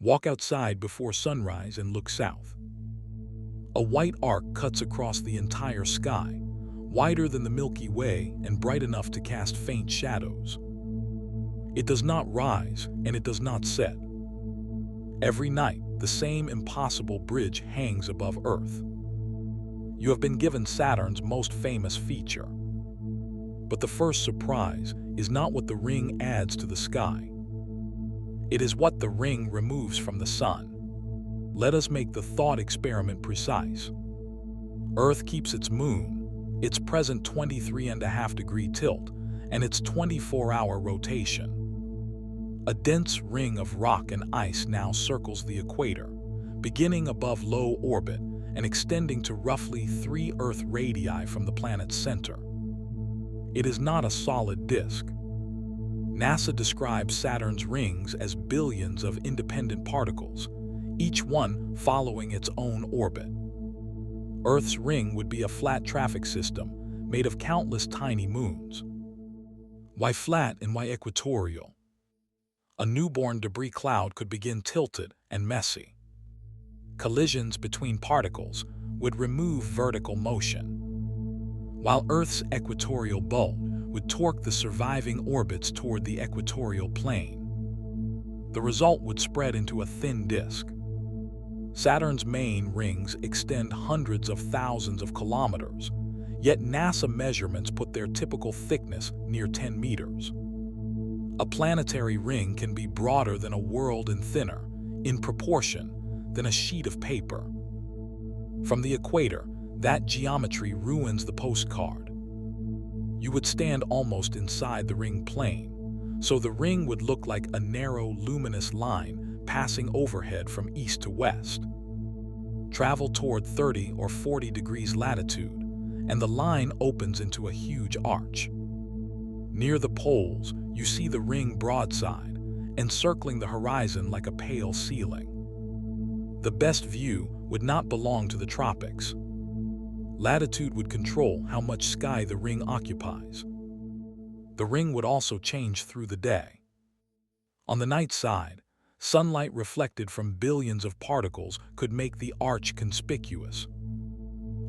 Walk outside before sunrise and look south. A white arc cuts across the entire sky, wider than the Milky Way and bright enough to cast faint shadows. It does not rise and it does not set. Every night, the same impossible bridge hangs above Earth. You have been given Saturn's most famous feature. But the first surprise is not what the ring adds to the sky. It is what the ring removes from the sun. Let us make the thought experiment precise. Earth keeps its moon, its present 23.5-degree tilt, and its 24-hour rotation. A dense ring of rock and ice now circles the equator, beginning above low orbit and extending to roughly 3 Earth radii from the planet's center. It is not a solid disk. NASA describes Saturn's rings as billions of independent particles, each one following its own orbit. Earth's ring would be a flat traffic system made of countless tiny moons. Why flat and why equatorial? A newborn debris cloud could begin tilted and messy. Collisions between particles would remove vertical motion, while Earth's equatorial bolt would torque the surviving orbits toward the equatorial plane. The result would spread into a thin disk. Saturn's main rings extend hundreds of thousands of kilometers, yet NASA measurements put their typical thickness near 10 meters. A planetary ring can be broader than a world and thinner, in proportion, than a sheet of paper. From the equator, that geometry ruins the postcard. You would stand almost inside the ring plane, so the ring would look like a narrow, luminous line passing overhead from east to west. Travel toward 30 or 40 degrees latitude, and the line opens into a huge arch. Near the poles, you see the ring broadside, encircling the horizon like a pale ceiling. The best view would not belong to the tropics. Latitude would control how much sky the ring occupies. The ring would also change through the day. On the night side, sunlight reflected from billions of particles could make the arch conspicuous,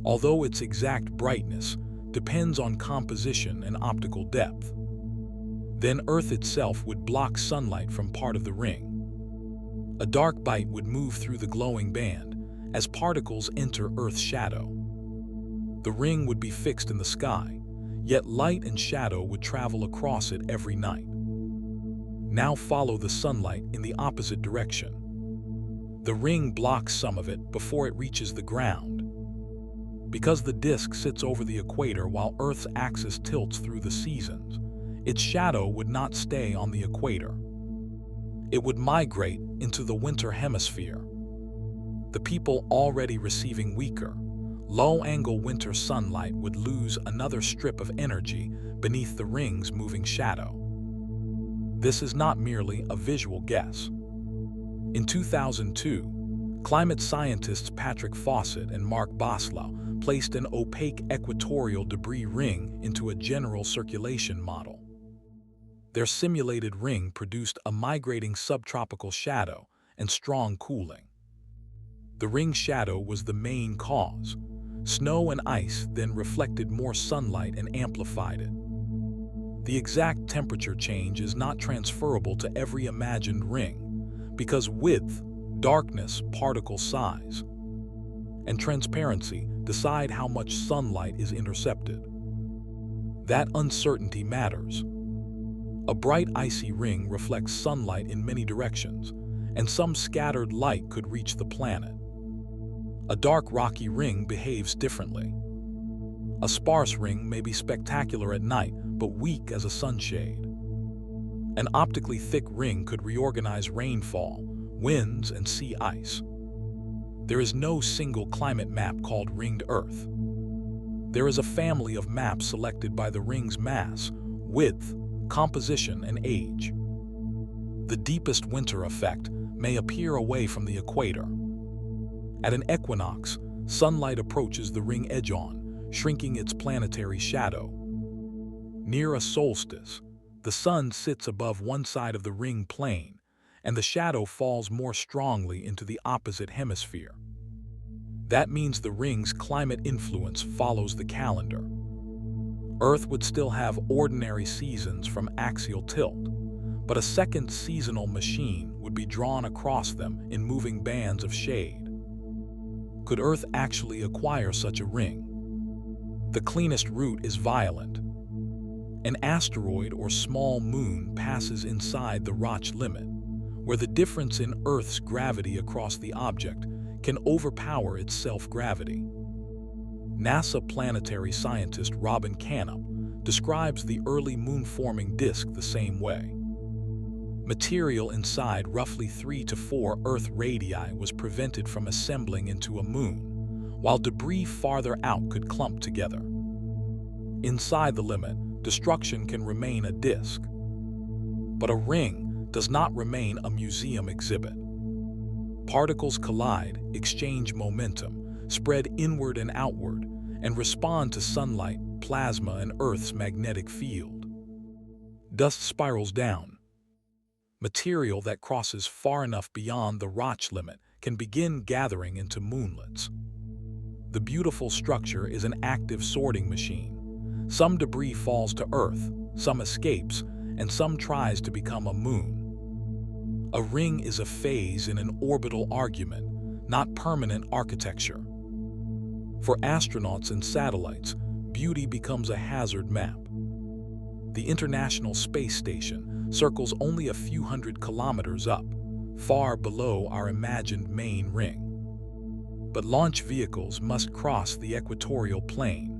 although its exact brightness depends on composition and optical depth. Then Earth itself would block sunlight from part of the ring. A dark bite would move through the glowing band as particles enter Earth's shadow. The ring would be fixed in the sky, yet light and shadow would travel across it every night. Now follow the sunlight in the opposite direction. The ring blocks some of it before it reaches the ground. Because the disk sits over the equator while Earth's axis tilts through the seasons, its shadow would not stay on the equator. It would migrate into the winter hemisphere. The people already receiving weaker, low-angle winter sunlight would lose another strip of energy beneath the ring's moving shadow. This is not merely a visual guess. In 2002, climate scientists Patrick Fawcett and Mark Boslow placed an opaque equatorial debris ring into a general circulation model. Their simulated ring produced a migrating subtropical shadow and strong cooling. The ring's shadow was the main cause. Snow and ice then reflected more sunlight and amplified it. The exact temperature change is not transferable to every imagined ring, because width, darkness, particle size, and transparency decide how much sunlight is intercepted. That uncertainty matters. A bright icy ring reflects sunlight in many directions, and some scattered light could reach the planet. A dark rocky ring behaves differently. A sparse ring may be spectacular at night, but weak as a sunshade. An optically thick ring could reorganize rainfall, winds, and sea ice. There is no single climate map called Ringed Earth. There is a family of maps selected by the ring's mass, width, composition, and age. The deepest winter effect may appear away from the equator. At an equinox, sunlight approaches the ring edge-on, shrinking its planetary shadow. Near a solstice, the sun sits above one side of the ring plane, and the shadow falls more strongly into the opposite hemisphere. That means the ring's climate influence follows the calendar. Earth would still have ordinary seasons from axial tilt, but a second seasonal machine would be drawn across them in moving bands of shade. Could Earth actually acquire such a ring? The cleanest route is violent. An asteroid or small moon passes inside the Roche limit, where the difference in Earth's gravity across the object can overpower its self-gravity. NASA planetary scientist Robin Canup describes the early moon-forming disk the same way. Material inside roughly 3 to 4 Earth radii was prevented from assembling into a moon, while debris farther out could clump together. Inside the limit, destruction can remain a disk. But a ring does not remain a museum exhibit. Particles collide, exchange momentum, spread inward and outward, and respond to sunlight, plasma, and Earth's magnetic field. Dust spirals down. Material that crosses far enough beyond the Roche limit can begin gathering into moonlets. The beautiful structure is an active sorting machine. Some debris falls to Earth, some escapes, and some tries to become a moon. A ring is a phase in an orbital argument, not permanent architecture. For astronauts and satellites, beauty becomes a hazard map. The International Space Station circles only a few hundred kilometers up, far below our imagined main ring. But launch vehicles must cross the equatorial plane.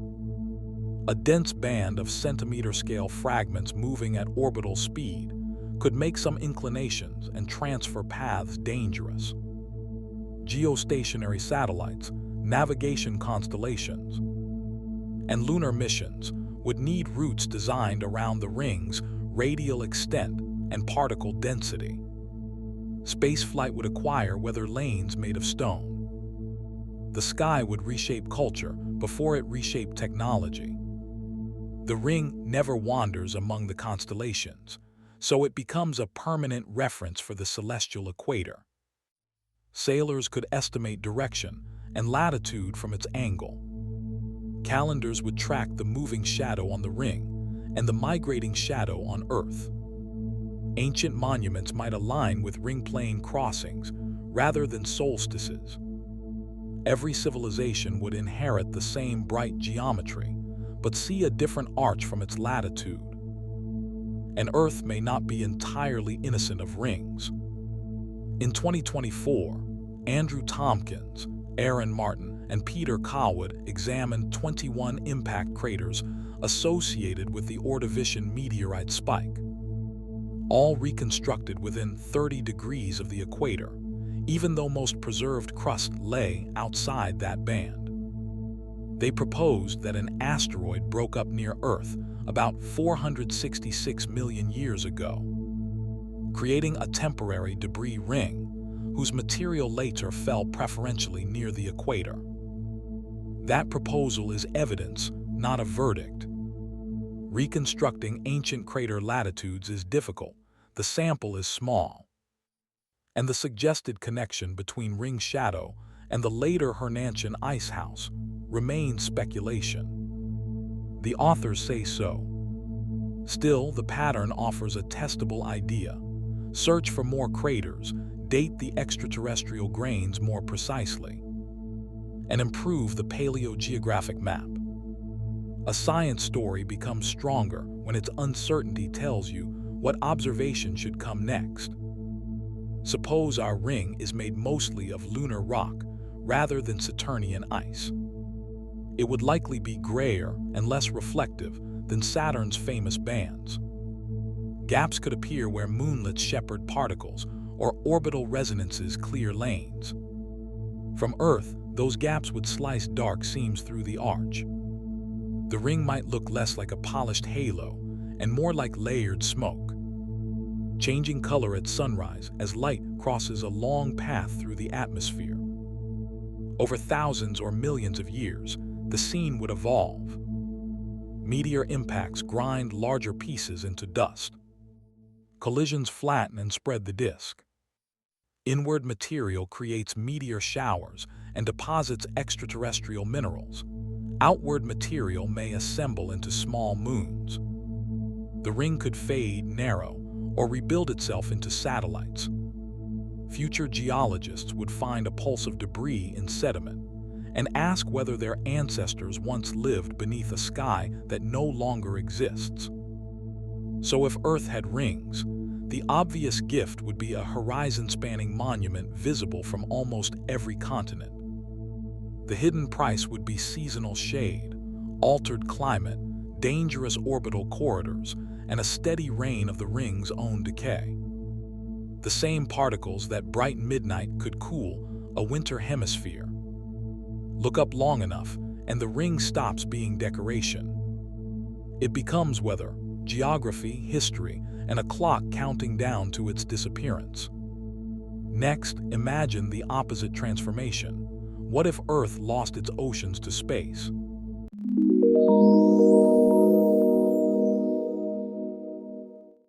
A dense band of centimeter-scale fragments moving at orbital speed could make some inclinations and transfer paths dangerous. Geostationary satellites, navigation constellations, and lunar missions would need routes designed around the ring's radial extent and particle density. Spaceflight would acquire weather lanes made of stone. The sky would reshape culture before it reshaped technology. The ring never wanders among the constellations, so it becomes a permanent reference for the celestial equator. Sailors could estimate direction and latitude from its angle. Calendars would track the moving shadow on the ring and the migrating shadow on Earth. Ancient monuments might align with ring plane crossings rather than solstices. Every civilization would inherit the same bright geometry, but see a different arch from its latitude. And Earth may not be entirely innocent of rings. In 2024, Andrew Tompkins, Aaron Martin, and Peter Colwood examined 21 impact craters associated with the Ordovician meteorite spike, all reconstructed within 30 degrees of the equator, even though most preserved crust lay outside that band. They proposed that an asteroid broke up near Earth about 466 million years ago, creating a temporary debris ring whose material later fell preferentially near the equator. That proposal is evidence, not a verdict. Reconstructing ancient crater latitudes is difficult, the sample is small, and the suggested connection between ring shadow and the later Hernantian ice house remains speculation. The authors say so. Still, the pattern offers a testable idea. Search for more craters, date the extraterrestrial grains more precisely, and improve the paleogeographic map. A science story becomes stronger when its uncertainty tells you what observation should come next. Suppose our ring is made mostly of lunar rock rather than Saturnian ice. It would likely be grayer and less reflective than Saturn's famous bands. Gaps could appear where moonlets shepherd particles or orbital resonances clear lanes. From Earth, those gaps would slice dark seams through the arch. The ring might look less like a polished halo and more like layered smoke, changing color at sunrise as light crosses a long path through the atmosphere. Over thousands or millions of years, the scene would evolve. Meteor impacts grind larger pieces into dust. Collisions flatten and spread the disk. Inward material creates meteor showers and deposits extraterrestrial minerals. Outward material may assemble into small moons. The ring could fade, narrow, or rebuild itself into satellites. Future geologists would find a pulse of debris in sediment and ask whether their ancestors once lived beneath a sky that no longer exists. So if Earth had rings, the obvious gift would be a horizon-spanning monument visible from almost every continent. The hidden price would be seasonal shade, altered climate, dangerous orbital corridors, and a steady rain of the ring's own decay. The same particles that brighten midnight could cool a winter hemisphere. Look up long enough, and the ring stops being decoration. It becomes weather, geography, history, and a clock counting down to its disappearance. Next, imagine the opposite transformation. What if Earth lost its oceans to space?